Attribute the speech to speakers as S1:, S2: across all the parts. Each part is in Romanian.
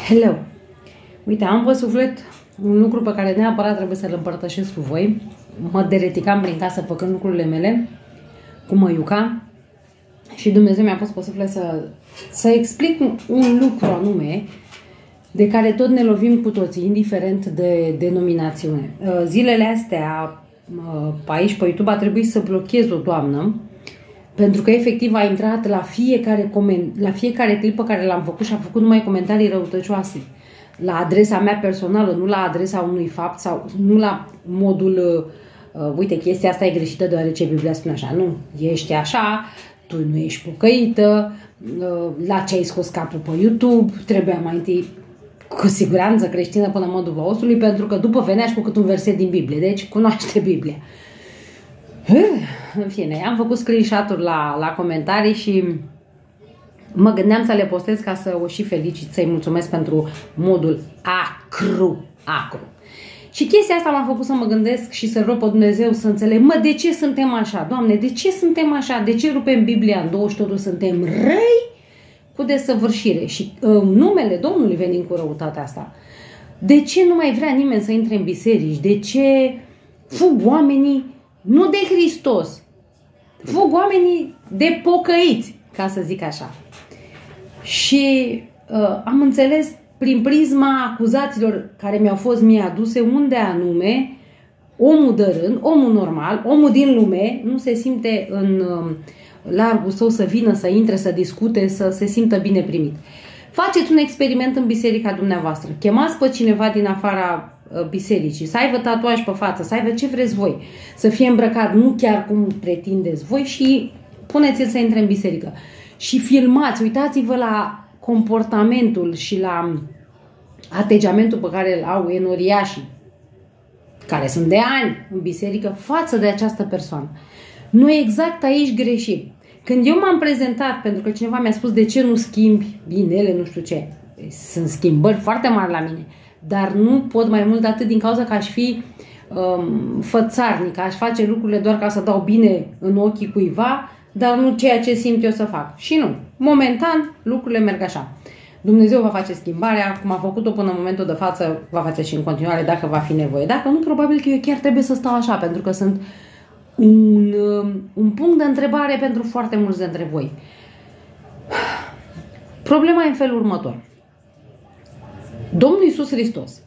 S1: Hello! Uite, am pe suflet un lucru pe care neapărat trebuie să-l împărtășesc cu voi. Mă dereticam prin casă făcând lucrurile mele, cu măiuca, și Dumnezeu mi-a pus pe suflet să explic un lucru anume de care tot ne lovim cu toții, indiferent de denominațiune. Zilele astea, pe aici, pe YouTube, a trebuit să blochez o doamnă, pentru că efectiv a intrat la fiecare clipă care l-am făcut și a făcut numai comentarii răutăcioase. La adresa mea personală, nu la adresa unui fapt sau nu la modul, uite, chestia asta e greșită deoarece Biblia spune așa. Nu, ești așa, tu nu ești pocăită, la ce ai scos capul pe YouTube, trebuia mai întâi cu siguranță creștină până în modul osului, pentru că după venea și cu cât un verset din Biblie, deci cunoaște Biblia. În fine, am făcut screenshot-uri la comentarii și mă gândeam să le postez ca să o și felicit, să-i mulțumesc pentru modul acru. Și chestia asta m-a făcut să mă gândesc și să rog pe Dumnezeu să înțeleg, de ce suntem așa? Doamne, de ce suntem așa? De ce rupem Biblia în două și totul suntem răi cu desăvârșire? Și numele Domnului venim cu răutatea asta. De ce nu mai vrea nimeni să intre în biserici? De ce fug oamenii nu de Hristos, fug oamenii de pocăiți, ca să zic așa. Și am înțeles prin prisma acuzațiilor care mi-au fost mie aduse, unde anume omul de rând, omul normal, omul din lume nu se simte în largul său să vină, să intre, să discute, să se simtă bine primit. Faceți un experiment în biserica dumneavoastră. Chemați pe cineva din afara bisericii, să aibă tatuaj pe față, să aibă ce vreți voi, să fie îmbrăcat nu chiar cum pretindeți voi și puneți-l să intre în biserică. Și filmați, uitați-vă la comportamentul și la atejamentul pe care îl au enoriașii, care sunt de ani în biserică, față de această persoană. Nu exact aici greșim. Când eu m-am prezentat, pentru că cineva mi-a spus de ce nu schimbi binele, nu știu ce, sunt schimbări foarte mari la mine, dar nu pot mai mult de atât din cauza că aș fi fățarnic, aș face lucrurile doar ca să dau bine în ochii cuiva, dar nu ceea ce simt eu să fac. Și nu. Momentan, lucrurile merg așa. Dumnezeu va face schimbarea, cum a făcut-o până în momentul de față, va face și în continuare dacă va fi nevoie. Dacă nu, probabil că eu chiar trebuie să stau așa, pentru că sunt un punct de întrebare pentru foarte mulți dintre voi. Problema e în felul următor. Domnul Iisus Hristos,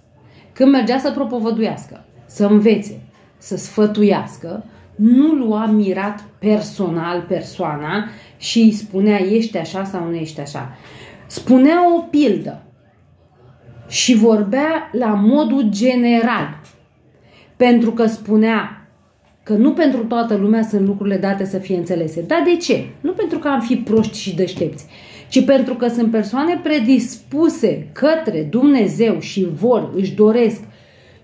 S1: când mergea să propovăduiască, să învețe, să sfătuiască, nu lua mirat personal persoana și îi spunea ești așa sau nu ești așa. Spunea o pildă și vorbea la modul general, pentru că spunea că nu pentru toată lumea sunt lucrurile date să fie înțelese. Dar de ce? Nu pentru că am fi proști și deștepți, ci pentru că sunt persoane predispuse către Dumnezeu și își doresc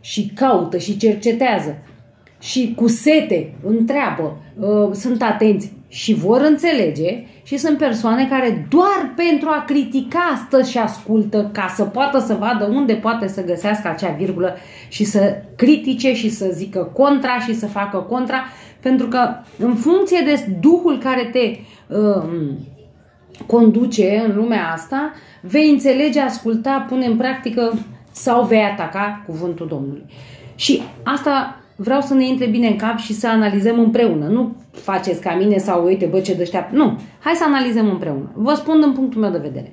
S1: și caută și cercetează și cu sete întreabă, sunt atenți și vor înțelege, și sunt persoane care doar pentru a critica stă și ascultă ca să poată să vadă unde poate să găsească acea virgulă și să critique și să zică contra și să facă contra, pentru că în funcție de Duhul care te conduce în lumea asta, vei înțelege, asculta, pune în practică sau vei ataca cuvântul Domnului. Și asta vreau să ne intre bine în cap și să analizăm împreună. Nu faceți ca mine sau uite, bă, ce deșteaptă. Nu, hai să analizăm împreună. Vă spun din punctul meu de vedere.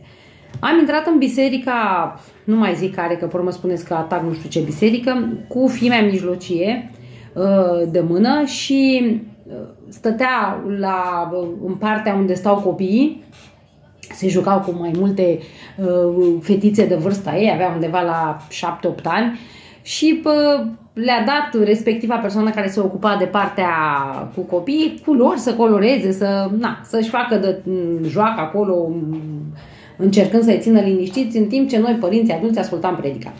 S1: Am intrat în biserica, nu mai zic care, că pe urmă spuneți că atac nu știu ce biserică, cu fimea mijlocie de mână și stătea în partea unde stau copiii, se jucau cu mai multe fetițe de vârsta ei, avea undeva la 7-8 ani și le-a dat respectiva persoană care se ocupa de partea cu copiii culori să coloreze, să-și facă de joacă acolo, încercând să-i țină liniștiți, în timp ce noi, părinții adulți, ascultam predica.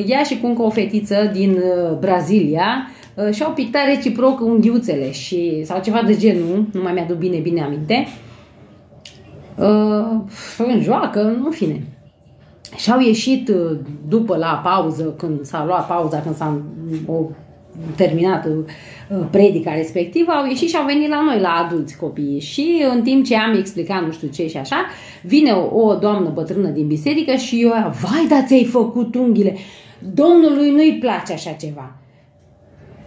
S1: Ea și cu încă o fetiță din Brazilia și-au pictat reciproc unghiuțele sau ceva de genul, nu mai mi-aduc bine aminte, în joacă, în fine. Și au ieșit după la pauză, când s-a luat pauza, când s-a terminat predica respectivă, au ieșit și au venit la noi, la adulți copiii. Și în timp ce am explicat nu știu ce și așa, vine o doamnă bătrână din biserică și eu, vai, dar ți-ai făcut unghiile, Domnului nu-i place așa ceva.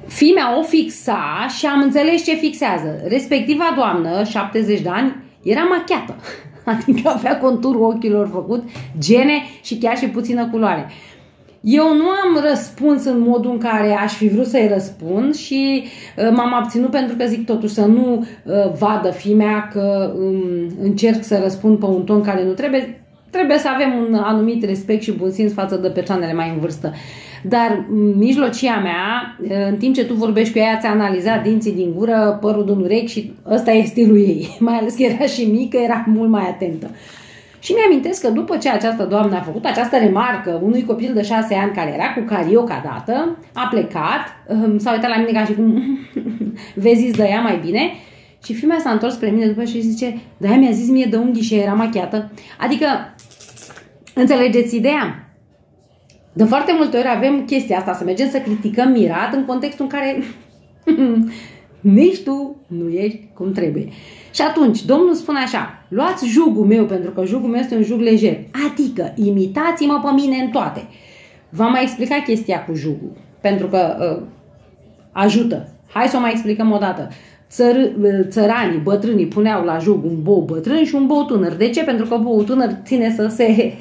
S1: Fimea o fixa și am înțeles ce fixează. Respectiva doamnă, 70 de ani, era machiată. Adică avea conturul ochilor făcut, gene și chiar și puțină culoare. Eu nu am răspuns în modul în care aș fi vrut să-i răspund și m-am abținut pentru că zic totuși să nu vadă fimea că încerc să răspund pe un ton care nu trebuie. Trebuie să avem un anumit respect și bun simț față de persoanele mai în vârstă. Dar mijlocia mea, în timp ce tu vorbești cu ea, ți-a analizat dinții din gură, părul din urechi și ăsta e stilul ei. Mai ales că era și mică, era mult mai atentă. Și mi-amintesc că după ce această doamnă a făcut această remarcă unui copil de 6 ani care era cu carioca dată, a plecat, s-a uitat la mine ca și cum vezi, îți dăia mai bine. Și fiimea s-a întors spre mine după și zice, de-aia mi-a zis mie de unghii și era machiată. Adică, înțelegeți ideea? De foarte multe ori avem chestia asta, să mergem să criticăm mirat în contextul în care nici tu nu ești cum trebuie. Și atunci, Domnul spune așa, luați jugul meu, pentru că jugul meu este un jug lejer. Adică, imitați-mă pe mine în toate. V-am mai explicat chestia cu jugul, pentru că ajută. Hai să o mai explicăm o dată. Țăranii, bătrânii puneau la jug un bou bătrân și un bou tânăr. De ce? Pentru că boul tânăr ține să se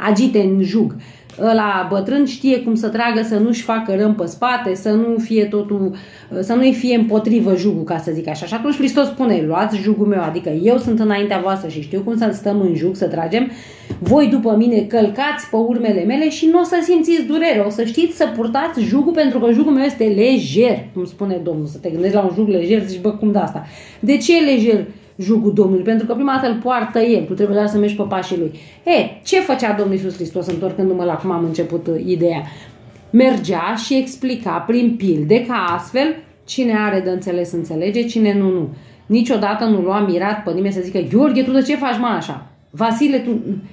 S1: agite în jug. Ăla bătrân știe cum să tragă, să nu-și facă răm pe spate, să nu fie totul, să nu-i fie împotrivă jugul, ca să zic așa. Și atunci Hristos spune, luați jugul meu, adică eu sunt înaintea voastră și știu cum să stăm în jug, să tragem. Voi după mine călcați pe urmele mele și nu o să simțiți durere, o să știți să purtați jugul, pentru că jugul meu este lejer, cum spune Domnul. Să te gândești la un jug lejer, zici, bă, cum de asta? De ce e lejer jugul Domnului? Pentru că prima dată îl poartă El, tu trebuie doar să mergi pe pașii Lui. Ce făcea Domnul Iisus Hristos, întorcându-mă la cum am început ideea? Mergea și explica prin pilde, ca astfel cine are de înțeles înțelege, cine nu. Niciodată nu lua mirat pe nimeni să zică, Gheorghe, tu de ce faci mă așa? Vasile, tu,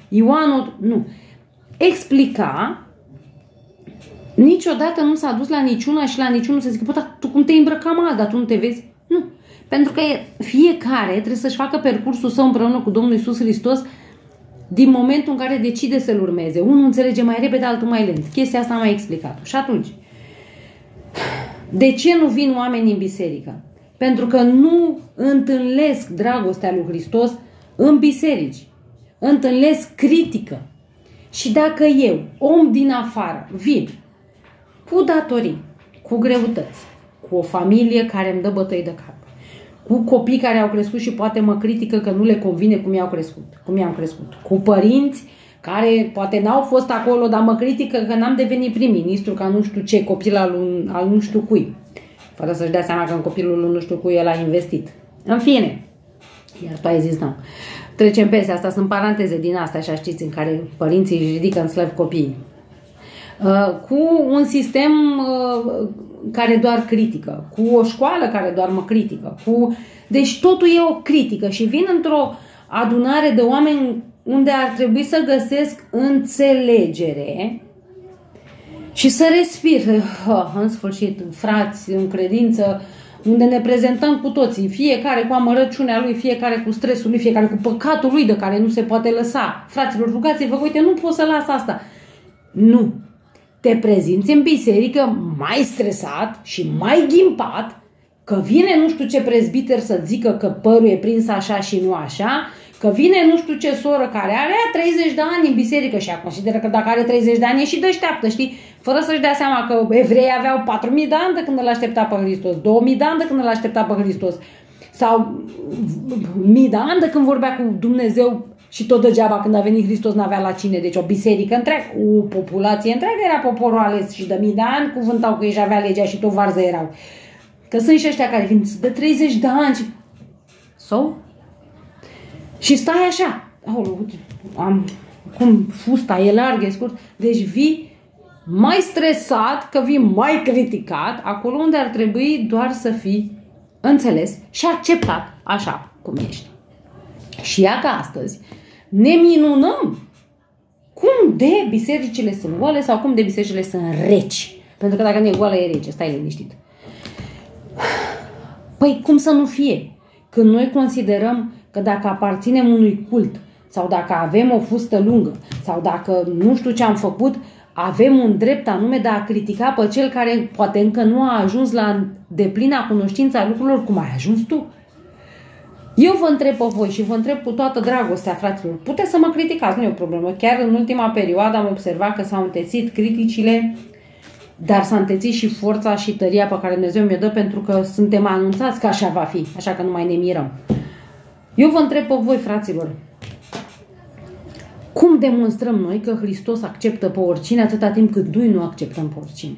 S1: Ioanu, nu. Explica, niciodată nu s-a dus la niciuna și la niciunul să zică, bă, dar tu cum te îmbrăcam azi, dar tu nu te vezi? Nu. Pentru că fiecare trebuie să-și facă percursul său împreună cu Domnul Iisus Hristos din momentul în care decide să-L urmeze. Unul înțelege mai repede, altul mai lent. Chestia asta am mai explicat-o. Și atunci, de ce nu vin oamenii în biserică? Pentru că nu întâlnesc dragostea lui Hristos în biserici. Întâlnesc critică. Și dacă eu, om din afară, vin cu datorii, cu greutăți, cu o familie care îmi dă bătăi de cap, cu copii care au crescut și poate mă critică că nu le convine cum i-am crescut, cu părinți care poate n-au fost acolo, dar mă critică că n-am devenit prim-ministru, ca nu știu ce copil al nu știu cui, fără să-și dea seama că în copilul lui nu știu cui el a investit. În fine, iar tu ai zis nu. Trecem peste asta, sunt paranteze din astea, așa știți, în care părinții își ridică în slăv copiii. Cu un sistem care doar critică, cu o școală care doar mă critică, deci totul e o critică și vin într-o adunare de oameni unde ar trebui să găsesc înțelegere și să respir, în sfârșit, frați, în credință, unde ne prezentăm cu toții, fiecare cu amărăciunea lui, fiecare cu stresul lui, fiecare cu păcatul lui de care nu se poate lăsa. Fraților, rugați-vă, uite, nu pot să las asta. Nu. Te prezinți în biserică mai stresat și mai ghimpat, că vine nu știu ce prezbiter să zică că părul e prins așa și nu așa, că vine nu știu ce soră care are 30 de ani în biserică și consideră că dacă are 30 de ani e și deșteaptă, știi? Fără să-și dea seama că evreii aveau 4000 de ani de când îl aștepta pe Hristos, 2000 de ani de când îl aștepta pe Hristos, sau mii de ani de când vorbea cu Dumnezeu și tot degeaba când a venit Hristos n-avea la cine. Deci o biserică întreagă, o populație întreagă era poporul ales și de mii de ani cuvântau că își avea legea și tot varză erau. Că sunt și ăștia care vin de 30 de ani și... Și stai așa. Cum fusta e largă, e scurt. Deci vii mai stresat, că vii mai criticat, acolo unde ar trebui doar să fii înțeles și acceptat așa cum ești. Și ia că astăzi ne minunăm cum de bisericile sunt goale sau cum de bisericile sunt reci. Pentru că dacă nu e goală, e rece, stai liniștit. Păi cum să nu fie? Când noi considerăm că dacă aparținem unui cult, sau dacă avem o fustă lungă, sau dacă nu știu ce am făcut, avem un drept anume de a critica pe cel care poate încă nu a ajuns la deplina cunoștință a lucrurilor cum ai ajuns tu. Eu vă întreb pe voi și vă întreb cu toată dragostea, fraților, puteți să mă criticați, nu e o problemă. Chiar în ultima perioadă am observat că s-au întețit criticile, dar s-a întețit și forța și tăria pe care Dumnezeu mi-o dă, pentru că suntem anunțați că așa va fi, așa că nu mai ne mirăm. Eu vă întreb pe voi, fraților, cum demonstrăm noi că Hristos acceptă pe oricine atâta timp cât noi nu acceptăm pe oricine?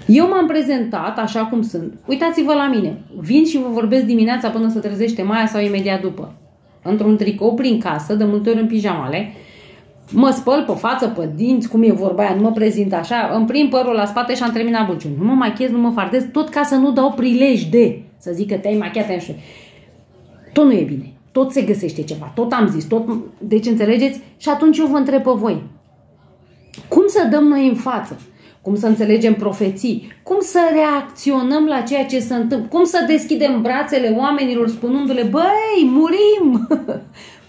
S1: Eu m-am prezentat așa cum sunt. Uitați-vă la mine. Vin și vă vorbesc dimineața până se trezește Maia sau imediat după. Într-un tricou prin casă, de multe ori în pijamale. Mă spăl pe față, pe dinți, cum e vorba aia, nu mă prezint așa, îmi prind părul la spate și am terminat buciul. Nu mă machiez, nu mă fardez, tot ca să nu dau prilej de să zic că te-ai machiat, nu știu. Tot nu e bine. Tot se găsește ceva, tot am zis, tot... Deci înțelegeți? Și atunci eu vă întreb pe voi. Cum să dăm noi în față? Cum să înțelegem profeții? Cum să reacționăm la ceea ce se întâmplă? Cum să deschidem brațele oamenilor spunându-le, băi, murim!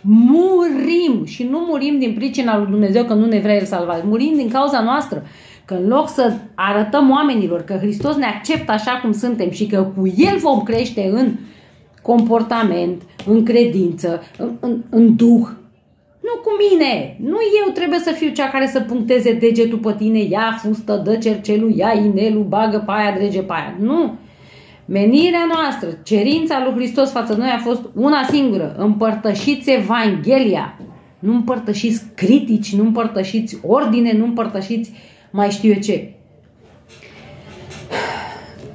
S1: Murim! Și nu murim din pricina lui Dumnezeu că nu ne vrea El salva. Murim din cauza noastră. Că în loc să arătăm oamenilor că Hristos ne acceptă așa cum suntem și că cu El vom crește în comportament, în credință, în duh. Nu cu mine. Nu eu trebuie să fiu cea care să puncteze degetul pe tine. Ia fustă, dă cercelul, ia inelul, bagă pe aia, drege pe aia. Nu. Menirea noastră, cerința lui Hristos față de noi a fost una singură. Împărtășiți Evanghelia. Nu împărtășiți critici, nu împărtășiți ordine, nu împărtășiți mai știu eu ce.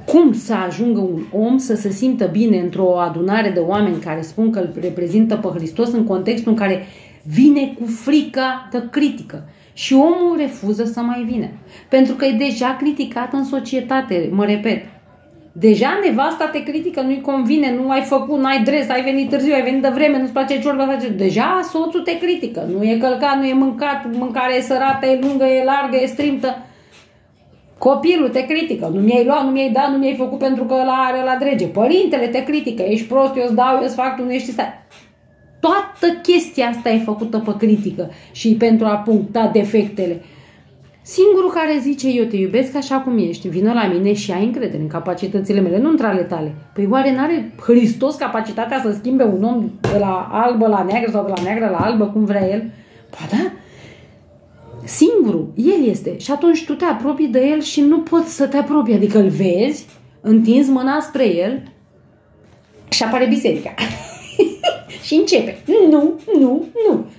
S1: Cum să ajungă un om să se simtă bine într-o adunare de oameni care spun că îl reprezintă pe Hristos în contextul în care vine cu frica de critică și omul refuză să mai vină? Pentru că e deja criticat în societate, mă repet. Deja nevasta te critică, nu-i convine, nu ai făcut, n-ai dres, ai venit târziu, ai venit de vreme, nu-ți place ciorba, deja soțul te critică, nu e călcat, nu e mâncat, mâncarea e sărată, e lungă, e largă, e strimtă. Copilul te critică, nu mi-ai luat, nu mi-ai dat, nu mi-ai făcut pentru că ăla are la drege. Părintele te critică, ești prost, eu îți dau, eu îți fac, tu nu ești stai. Toată chestia asta e făcută pe critică și pentru a puncta defectele. Singurul care zice eu te iubesc așa cum ești, vină la mine și ai încredere în capacitățile mele, nu între ale tale. Păi oare n-are Hristos capacitatea să schimbe un om de la albă la neagră sau de la neagră la albă, cum vrea El? Păi da. Singurul, El este. Și atunci tu te apropii de El și nu poți să te apropii. Adică îl vezi, întinzi mâna spre El și apare biserica. Și începe.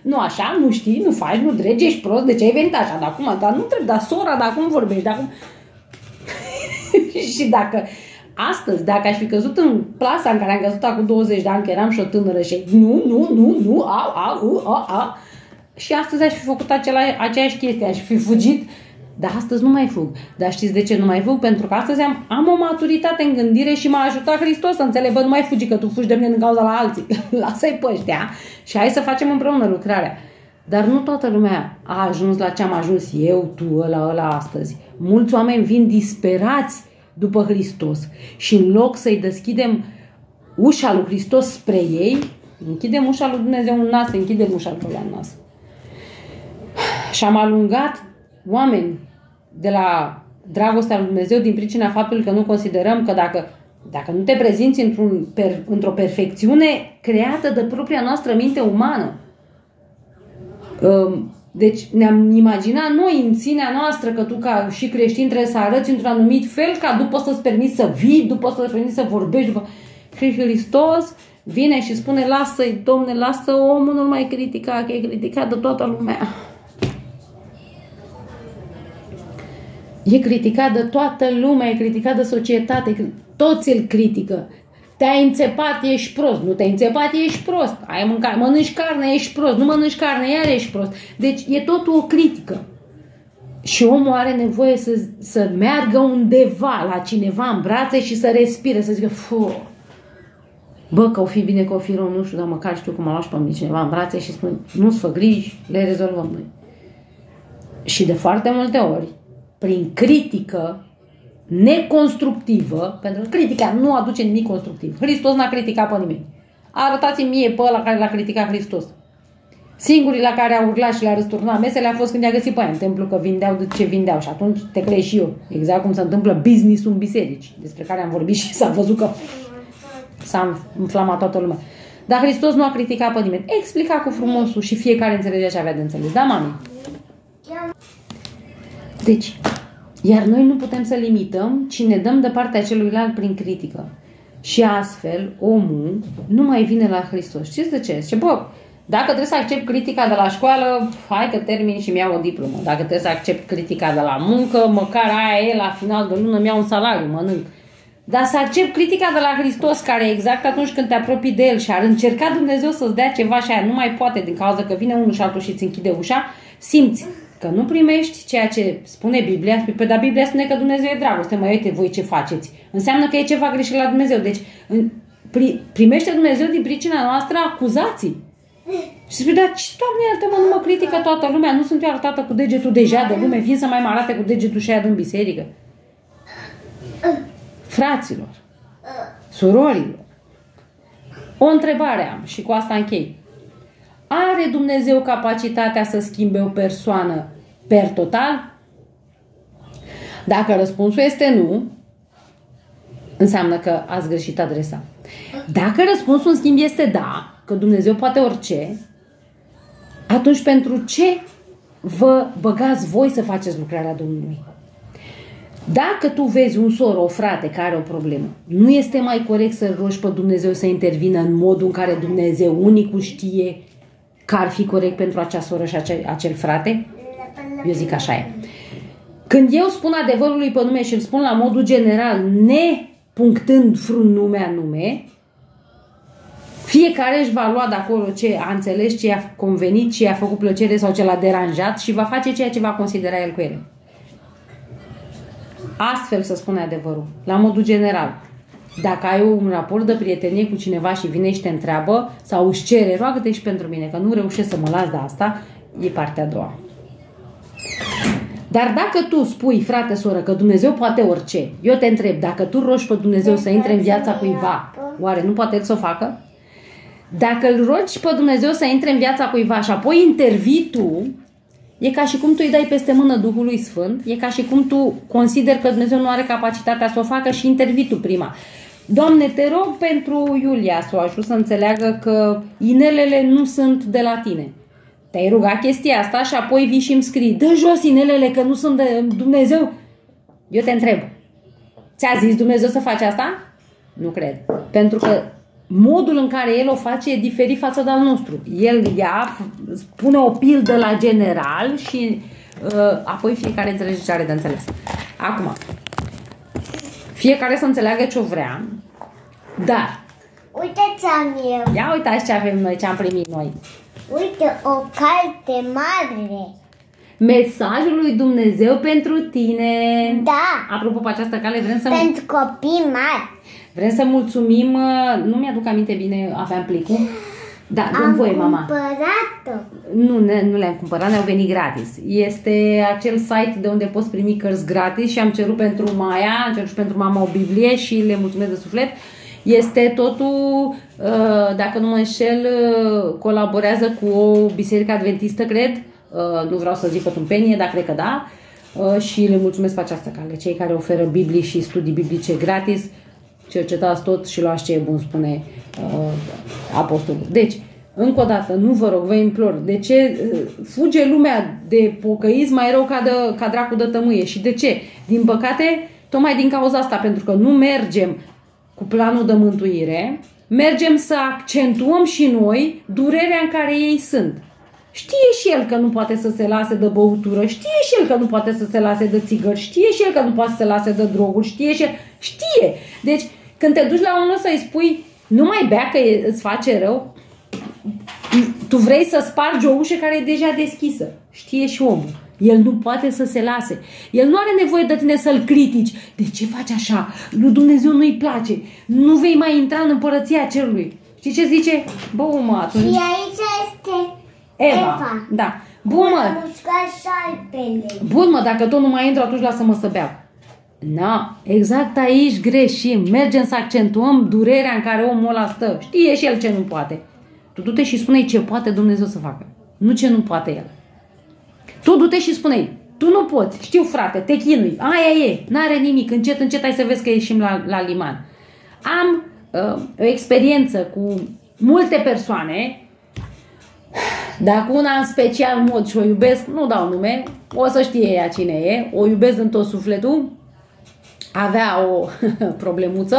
S1: Nu așa, nu știi, nu faci, nu dregi, ești prost, de ce ai venit așa? Dar acum, dar nu trebuie, dar sora, dar cum vorbești, dar cum... Și dacă astăzi, dacă aș fi căzut în plasa în care am căzut acum 20 de ani, că eram și o tânără și și astăzi aș fi făcut aceeași chestie, aș fi fugit, dar astăzi nu mai fug. Dar știți de ce nu mai fug? Pentru că astăzi am o maturitate în gândire și m-a ajutat Hristos să înțeleg, bă, nu mai fugi, că tu fugi de mine din cauza la alții. Lasă-i pe ăștia și hai să facem împreună lucrarea. Dar nu toată lumea a ajuns la ce am ajuns eu, tu, ăla astăzi. Mulți oameni vin disperați după Hristos și în loc să-i deschidem ușa lui Hristos spre ei, închidem ușa lui Dumnezeu în nas, închidem ușa lui în nas. Și am alungat oameni de la dragostea lui Dumnezeu din pricina faptului că nu considerăm că dacă nu te prezinți într-o perfecțiune creată de propria noastră minte umană. Deci ne-am imaginat noi în sinea noastră că tu ca și creștin trebuie să arăți într-un anumit fel ca după să-ți permiți să vii, după să-ți permiți să vorbești. Și Hristos vine și spune, lasă-i, Domne, lasă omul, nu mai critica, că e criticat de toată lumea. E criticat de toată lumea, e criticat de societate, toți îl critică. Te-ai înțepat, ești prost. Nu te-ai înțepat, ești prost. Mănânci carne, ești prost. Nu mănânci carne, iar ești prost. Deci e totul o critică. Și omul are nevoie să meargă undeva la cineva în brațe și să respire, să zică, bă, că o fi bine, că o fi rău, nu știu, dar măcar știu cum a luat pe mine cineva în brațe și spune, nu-ți fă griji, le rezolvăm noi. Și de foarte multe ori, prin critică neconstructivă, pentru că critica nu aduce nimic constructiv. Hristos n-a criticat pe nimeni. Arătați-mi mie pe ăla care l-a criticat Hristos. Singurii la care a urlat și le-a răsturnat mesele a fost când i-a găsit pe aia în templu că vindeau de ce vindeau și atunci te crezi și eu. Exact cum se întâmplă business-ul în biserici, despre care am vorbit și s-a văzut că s-a inflamat toată lumea. Dar Hristos nu a criticat pe nimeni. Explica cu frumosul și fiecare înțelegea ce avea de înțeles. Da, mami? Deci, iar noi nu putem să limităm, ci ne dăm de partea celuilalt prin critică. Și astfel, omul nu mai vine la Hristos. Știți de ce? Zice, bă, dacă trebuie să accept critica de la școală, hai că termin și mi-iau o diplomă. Dacă trebuie să accept critica de la muncă, măcar aia e, la final de lună mi-iau un salariu, mănânc. Dar să accept critica de la Hristos, care exact atunci când te apropii de El și ar încerca Dumnezeu să-ți dea ceva și aia nu mai poate din cauza că vine unul și altul și îți închide ușa, simți că nu primești ceea ce spune Biblia. Spui, dar Biblia spune că Dumnezeu e dragoste. Mă, uite voi ce faceți. Înseamnă că e ceva greșit la Dumnezeu. Deci primește Dumnezeu din pricina noastră acuzații. Și spui, dar ce, Doamne, iartă-mă, nu mă critică toată lumea, nu sunt eu arătată cu degetul deja de lume, vin să mai mă arate cu degetul și aia din biserică. Fraților, surorilor, o întrebare am și cu asta închei. Are Dumnezeu capacitatea să schimbe o persoană per total? Dacă răspunsul este nu, înseamnă că ați greșit adresa. Dacă răspunsul în schimb este da, că Dumnezeu poate orice, atunci pentru ce vă băgați voi să faceți lucrarea Domnului? Dacă tu vezi un sor, o frate care are o problemă, nu este mai corect să rogi pe Dumnezeu să intervină în modul în care Dumnezeu unicul știe că ar fi corect pentru acea soră și acel frate? Eu zic așa e. Când eu spun adevărului pe nume și îl spun la modul general, nepunctând vreun nume anume, fiecare își va lua de acolo ce a înțeles, ce i-a convenit, ce i-a făcut plăcere sau ce l-a deranjat și va face ceea ce va considera el cu ele. Astfel să spune adevărul, la modul general. Dacă ai un raport de prietenie cu cineva și vine și te întreabă sau își cere, roagă-te și pentru mine, că nu reușesc să mă las de asta, e partea a doua. Dar dacă tu spui, frate, soră, că Dumnezeu poate orice, eu te întreb, dacă tu rogi pe Dumnezeu să intre în viața cuiva, oare nu poate El să o facă? Dacă îl rogi pe Dumnezeu să intre în viața cuiva și apoi intervii tu, e ca și cum tu îi dai peste mână Duhului Sfânt, e ca și cum tu consideri că Dumnezeu nu are capacitatea să o facă și intervii tu prima. Doamne, te rog pentru Iulia să o ajut să înțeleagă că inelele nu sunt de la tine. Te-ai rugat chestia asta și apoi vii și îmi scrii, dă jos inelele că nu sunt de Dumnezeu. Eu te întreb, ți-a zis Dumnezeu să faci asta? Nu cred. Pentru că modul în care El o face e diferit față de al nostru. El pune o pildă la general și apoi fiecare înțelege ce are de înțeles. Acum, fiecare să înțeleagă ce o vrea, dar
S2: uite ce am eu.
S1: Ia uitați ce avem noi, ce am primit noi.
S2: Uite, o carte mare.
S1: Mesajul lui Dumnezeu pentru tine.
S2: Da.
S1: Apropo, pe această cale vrem să...
S2: Pentru copii mari.
S1: Vrem să mulțumim, nu mi-aduc aminte bine, aveam plicul. Da, dă-mi voie, mama.
S2: Am cumpărat-o.
S1: Nu le-am cumpărat, ne-au venit gratis. Este acel site de unde poți primi cărți gratis și am cerut pentru Maia, am cerut și pentru mama o Biblie și le mulțumesc de suflet. Este totul, dacă nu mă înșel, colaborează cu o biserică adventistă, cred. Nu vreau să zic o tâmpenie, dar cred că da. Și le mulțumesc pe această cale. Cei care oferă Biblii și studii biblice gratis, cercetați tot și luați ce e bun, spune apostolul. Deci, încă o dată, nu vă rog, vă implor, de ce fuge lumea de pocăiți mai rău ca dracu de tămâie? Și de ce? Din păcate, tocmai din cauza asta, pentru că nu mergem cu planul de mântuire, mergem să accentuăm și noi durerea în care ei sunt. Știe și el că nu poate să se lase de băutură, știe și el că nu poate să se lase de țigări, știe și el că nu poate să se lase de droguri, știe și el, știe. Deci, când te duci la unul să-i spui, nu mai bea că îți face rău, tu vrei să spargi o ușă care e deja deschisă. Știe și omul. El nu poate să se lase. El nu are nevoie de tine să-l critici. De ce faci așa? Lui Dumnezeu nu-i place. Nu vei mai intra în împărăția cerului. Știi ce zice? Bă, mă, atunci...
S2: Și aici este
S1: Eva. Da. Bun, mă.
S2: M-a mușcat șarpele.
S1: Bun, mă, dacă tot nu mai intru, atunci lasă-mă să beau. Na, exact aici greșim. Mergem să accentuăm durerea în care omul ăla stă. Știe și el ce nu poate. Tu du-te și spune-i ce poate Dumnezeu să facă. Nu ce nu poate el. Tu du-te și spune-i, tu nu poți. Știu, frate, te chinui. Aia e, n-are nimic. Încet, încet hai să vezi că ieșim la liman. Am o experiență cu multe persoane, dar cu una în special mod și o iubesc, nu dau nume, o să știe ea cine e, o iubesc din tot sufletul, avea o problemuță,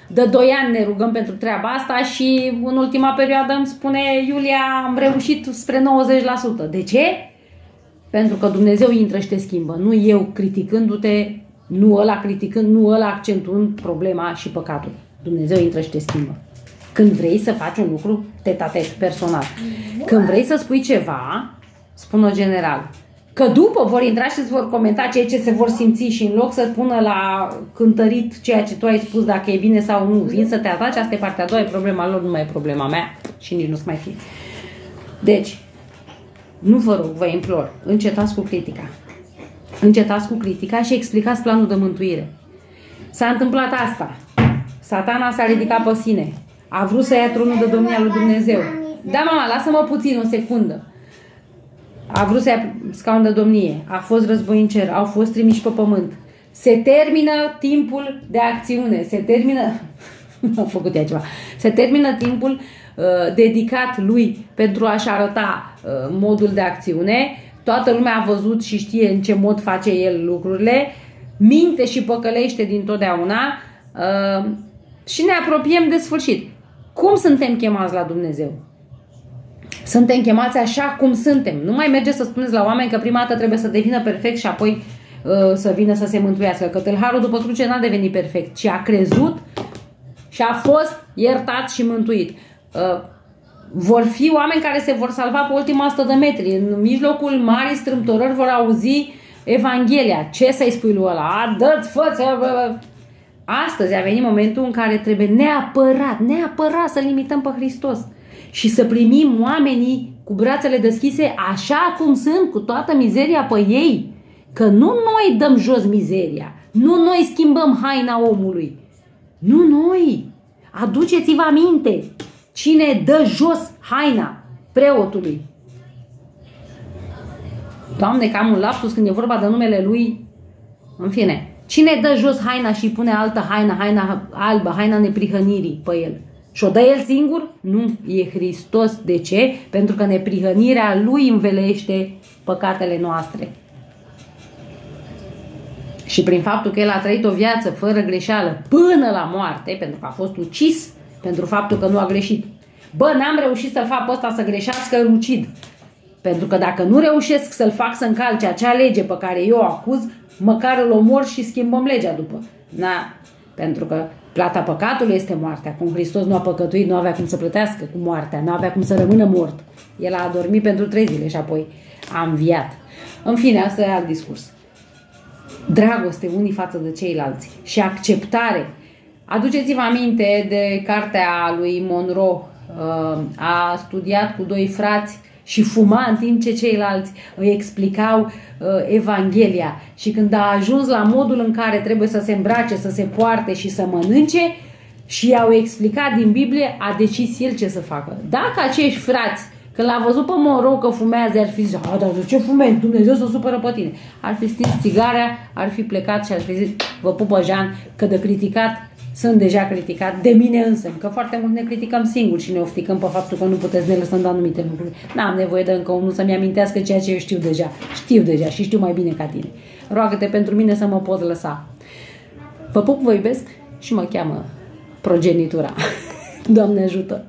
S1: de 2 ani ne rugăm pentru treaba asta și în ultima perioadă îmi spune Iulia, am reușit spre 90%. De ce? Pentru că Dumnezeu intră și te schimbă, nu eu criticându-te, nu ăla criticând, nu ăla accentuând problema și păcatul. Dumnezeu intră și te schimbă. Când vrei să faci un lucru tet-a-tet, personal. Când vrei să spui ceva, spun-o general. Că după vor intra și îți vor comenta ceea ce se vor simți și în loc să pună la cântărit ceea ce tu ai spus, dacă e bine sau nu, vin să te ataci, asta e partea a doua, e problema lor, nu mai e problema mea și nici nu-ți mai fi. Deci, nu vă rog, vă implor, încetați cu critica. Încetați cu critica și explicați planul de mântuire. S-a întâmplat asta. Satana s-a ridicat pe sine. A vrut să ia tronul de domnia lui Dumnezeu. Da, mama, lasă-mă puțin, o secundă. A vrut să ia scaun de domnie. A fost război în cer. Au fost trimiși pe pământ. Se termină timpul de acțiune. Se termină... Nu a făcut ea ceva. Se termină timpul dedicat lui pentru a-și arăta modul de acțiune. Toată lumea a văzut și știe în ce mod face el lucrurile. Minte și păcălește dintotdeauna. Și ne apropiem de sfârșit. Cum suntem chemați la Dumnezeu? Suntem chemați așa cum suntem. Nu mai merge să spuneți la oameni că prima dată trebuie să devină perfect și apoi să vină să se mântuiască. Că tâlharul după cruce n-a devenit perfect, ci a crezut și a fost iertat și mântuit. Vor fi oameni care se vor salva pe ultima 100 de metri. În mijlocul marii strâmtorări vor auzi Evanghelia. Ce să-i spui lui ăla? Dă-ți, fă-ți! Astăzi a venit momentul în care trebuie neapărat să limităm pe Hristos și să primim oamenii cu brațele deschise așa cum sunt, cu toată mizeria pe ei. Că nu noi dăm jos mizeria, nu noi schimbăm haina omului, nu noi. Aduceți-vă aminte cine dă jos haina preotului. Doamne, că am un lapsus când e vorba de numele lui. În fine, cine dă jos haina și pune altă haină, haina albă, haina neprihănirii pe el? Și o dă el singur? Nu, e Hristos. De ce? Pentru că neprihănirea lui învelește păcatele noastre. Și prin faptul că el a trăit o viață fără greșeală până la moarte, pentru că a fost ucis pentru faptul că nu a greșit. Bă, n-am reușit să-l fac pe ăsta să greșească, îl ucid. Pentru că dacă nu reușesc să-l fac să încalce acea lege pe care eu o acuz, măcar îl omor și schimbăm legea după. Na, pentru că plata păcatului este moartea. Cum Hristos nu a păcătuit, nu avea cum să plătească cu moartea, nu avea cum să rămână mort. El a adormit pentru 3 zile și apoi a înviat. În fine, asta e alt discurs. Dragoste unii față de ceilalți și acceptare. Aduceți-vă aminte de cartea lui Monroe. A studiat cu 2 frați și fuma în timp ce ceilalți îi explicau Evanghelia. Și când a ajuns la modul în care trebuie să se îmbrace, să se poarte și să mănânce și i-au explicat din Biblie, a decis el ce să facă. Dacă acești frați, când l-a văzut pe Monroe că fumează, ar fi zis, dar de ce fumezi? Dumnezeu să supără pe tine. Ar fi stins țigarea, ar fi plecat și ar fi zis, vă pupă Jean, că de criticat sunt deja criticat de mine însă, că foarte mult ne criticăm singuri și ne ofticăm pe faptul că nu puteți ne lăsăm de anumite lucruri. N-am nevoie de încă unul să-mi amintească ceea ce eu știu deja. Știu deja și știu mai bine ca tine. Roagă-te pentru mine să mă pot lăsa. Vă pup, vă iubesc și mă cheamă progenitura. Doamne ajută!